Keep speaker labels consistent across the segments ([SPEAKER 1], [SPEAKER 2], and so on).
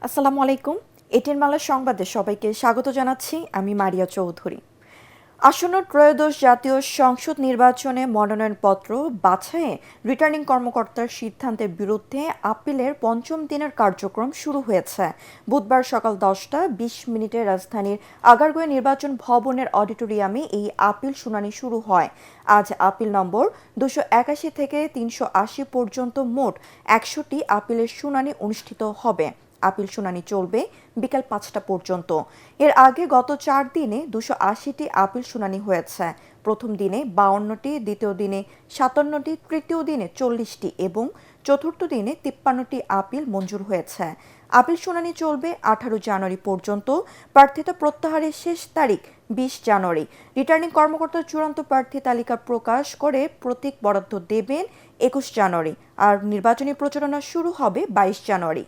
[SPEAKER 1] আসসালামু আলাইকুম। এটিএন বাংলার সংবাদে সবাইকে স্বাগত জানাচ্ছি। আমি মারিয়া চৌধুরী। আসন্ন ত্রয়োদশ জাতীয় সংসদ নির্বাচনে মনোনয়নপত্র বাছাইয়ে রিটার্নিং কর্মকর্তার সিদ্ধান্তের বিরুদ্ধে আপিলের পঞ্চম দিনের কার্যক্রম শুরু হয়েছে। বুধবার সকাল 10:20 রাজধানীর আগারগাঁও নির্বাচন ভবনের অডিটোরিয়ামে এই আপিল শুনানি শুরু হয়। আজ আপিল নম্বর 281 থেকে 380 পর্যন্ত মোট 100টি আপিলের শুনানি অনুষ্ঠিত হবে। আপিল শুনানি চলবে বিকাল 5টা পর্যন্ত। এর আগে গত 4 দিনে 280টি আপিল শুনানি হয়েছে। প্রথম দিনে 52টি, দ্বিতীয় দিনে 57টি, তৃতীয় দিনে 40টি এবং চতুর্থ দিনে 53টি আপিল মঞ্জুর হয়েছে। আপিল শুনানি চলবে 18 জানুয়ারি পর্যন্ত। প্রার্থিতা প্রত্যাহারের শেষ তারিখ 20 জানুয়ারি। রিটার্নিং কর্মকর্তা চূড়ান্ত প্রার্থী তালিকা প্রকাশ করে প্রতীক বরাদ্দ দেবেন 21 জানুয়ারি। আর নির্বাচনী প্রচারণা শুরু হবে 22 জানুয়ারি।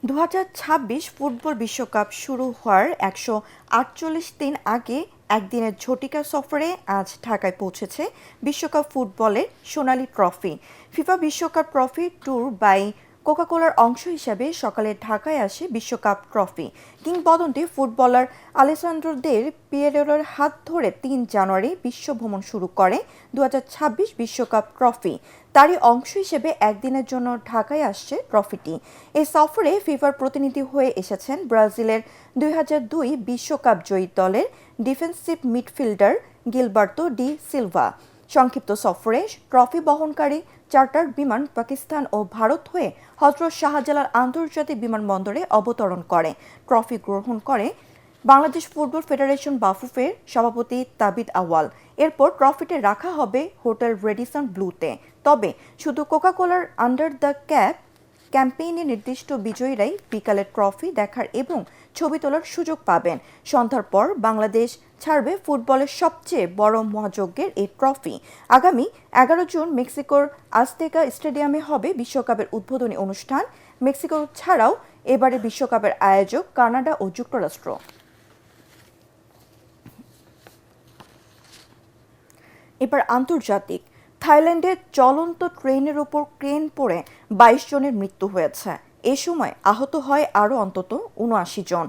[SPEAKER 1] 2026 ফুটবল বিশ্বকাপ শুরু হওয়ার 148 দিন আগে একদিনের ঝটিকা সফরে আজ ঢাকায় পৌঁছেছে বিশ্বকাপ ফুটবলের সোনালী ট্রফি। ফিফা বিশ্বকাপ ট্রফি ট্যুর বাই কোকাকোলার অংশ হিসেবে সকালে ঢাকায় আসে বিশ্বকাপ ট্রফি। কিংবদন্তি ফুটবলার আলেসান্দ্রো দের পিয়েরোর হাত ধরে 3 জানুয়ারি বিশ্বভ্রমণ শুরু করে 2026 বিশ্বকাপ ট্রফি। তারই অংশ হিসেবে একদিনের জন্য ঢাকায় আসছে ট্রফিটি। এই সফরে ফিফার প্রতিনিধি হয়ে এসেছেন ব্রাজিলের 2002 বিশ্বকাপ জয়ী দলের defensive midfielder Gilberto D Silva. সংক্ষিপ্ত সফরে ট্রফি বহনকারী চার্টার বিমান পাকিস্তান ও ভারত হয়ে হযরত শাহজালাল আন্তর্জাতিক বিমানবন্দরে অবতরণ করে। ট্রফি গ্রহণ করে বাংলাদেশ ফুটবল ফেডারেশন বাফুফের সভাপতি তাবিদ আওয়াল। এরপর ট্রফিটি রাখা হবে হোটেল রেডিসন ব্লুতে। তবে শুধু কোকাকোলার আন্ডার দ্য ক্যাপ ক্যাম্পেইনে নির্দিষ্ট বিজয়ীরাই বিকালে ট্রফি দেখার এবং ছবি তোলার সুযোগ পাবেন। সন্ধ্যার পর বাংলাদেশ ছাড়বে ফুটবলের সবচেয়ে বড় মহাযজ্ঞের এই ট্রফি। আগামী 11 জুন মেক্সিকোর আজতেকা স্টেডিয়ামে হবে বিশ্বকাপের উদ্বোধনী অনুষ্ঠান। মেক্সিকো ছাড়াও এবারে বিশ্বকাপের আয়োজক কানাডা ও যুক্তরাষ্ট্র। এবার আন্তর্জাতিক। থাইল্যান্ডে চলন্ত ট্রেনের ওপর ক্রেন পড়ে 22 জনের মৃত্যু হয়েছে। এ সময় আহত হয় আরও অন্তত 79 জন।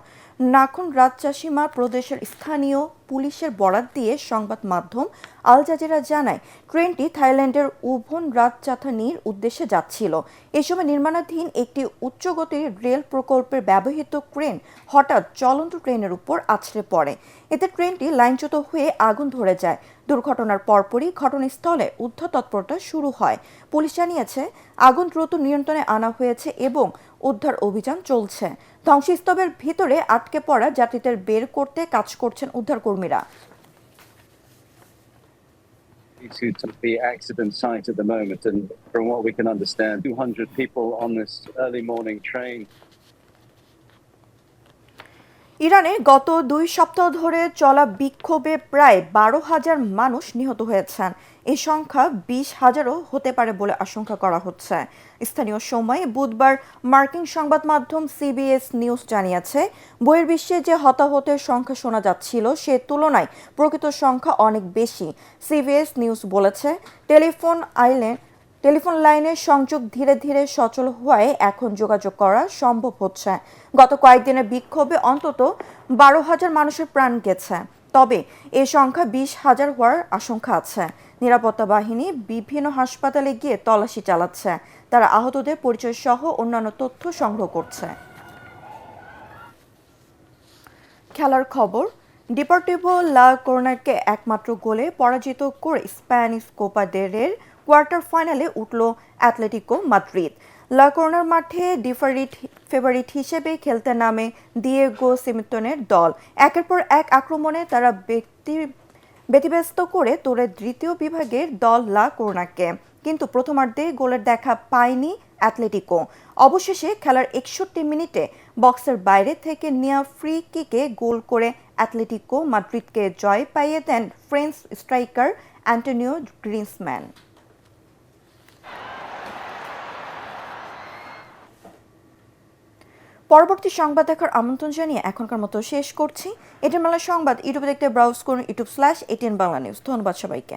[SPEAKER 1] নাখুন রাজচাসিমা প্রদেশের স্থানীয় পুলিশের বরাত দিয়ে সংবাদ মাধ্যম আল জাজিরা জানায়, ট্রেনটি থাইল্যান্ডের উভন রাজচাথানির উদ্দেশ্যে যাচ্ছিল। এ সময় নির্মাণাধীন একটি উচ্চগতির রেল প্রকল্পের ব্যবহৃত ক্রেন হঠাৎ চলন্ত ট্রেনের উপর আছড়ে পড়ে। এতে ট্রেনটি লাইনচ্যুত হয়ে আগুন ধরে যায়। দুর্ঘটনার পরপরই ঘটনাস্থলে উদ্ধার তৎপরতা শুরু হয়। পুলিশ জানিয়েছে, আগুন দ্রুত নিয়ন্ত্রণে আনা হয়েছে এবং উদ্ধার অভিযান চলছে। ধ্বংসস্তূপের ভিতরে আটকে পড়া যাত্রীদের বের করতে কাজ করছেন উদ্ধারকর্মীরা।
[SPEAKER 2] To the accident site at the moment, and from what we can understand, 200 people on this early morning train.
[SPEAKER 1] ইরানে গত 2 সপ্তাহ ধরে চলা বিক্ষোভে প্রায় 12,000 মানুষ নিহত হয়েছেন। এই সংখ্যা 20,000ও হতে পারে বলে আশঙ্কা করা হচ্ছে। স্থানীয় সময় বুধবার মার্কিন সংবাদ মাধ্যম সিবিএস নিউজ জানিয়েছে, বহির্বিশ্বে যে হতাহতের সংখ্যা শোনা যাচ্ছিল সে তুলনায় প্রকৃত সংখ্যা অনেক বেশি। সিবিএস নিউজ বলেছে, টেলিফোন লাইনের সংযোগ ধীরে ধীরে সচল হওয়ায় এখন যোগাযোগ করা সম্ভব হচ্ছে। গত কয়েকদিনের বিক্ষোভে অন্তত 12,000 মানুষের প্রাণ গেছে। তবে এ সংখ্যা 20,000 হওয়ার আশঙ্কা আছে। নিরাপত্তা বাহিনী বিভিন্ন হাসপাতালে গিয়ে তল্লাশি চালাচ্ছে। তারা আহতদের পরিচয় সহ অন্যান্য তথ্য সংগ্রহ করছে। খেলার খবর। ডিপোর্টিভো লা কোরুনাকে একমাত্র গোলে পরাজিত করে স্প্যানিশ কোপা ডেল রের কোয়ার্টার ফাইনালে উঠল অ্যাটলেটিকো মাদ্রিদ। লা কোরুনার মাঠে ফেভারিট হিসেবে খেলতে নামে দিয়েগো সিমিওনের দল। একের পর এক আক্রমণে তারা ব্যতিব্যস্ত করে তোলে দ্বিতীয় বিভাগের দল লা কোরুনাকে। কিন্তু প্রথমার্ধে গোলের দেখা পায়নি অ্যাটলেটিকো। অবশেষে খেলার 61 মিনিটে বক্সের বাইরে থেকে নেওয়া ফ্রি কিকে গোল করে অ্যাটলেটিকো মাদ্রিদকে জয় পাইয়ে দেন ফ্রেঞ্চ স্ট্রাইকার অ্যান্টোনিও গ্রিজম্যান। পরবর্তী সংবাদ দেখার আমন্ত্রণ জানিয়ে এখনকার মতো শেষ করছি। এটিএন বাংলা সংবাদ ইউটিউবে দেখতে ব্রাউজ করুন youtube/ATN Bangla News। ধন্যবাদ সবাইকে।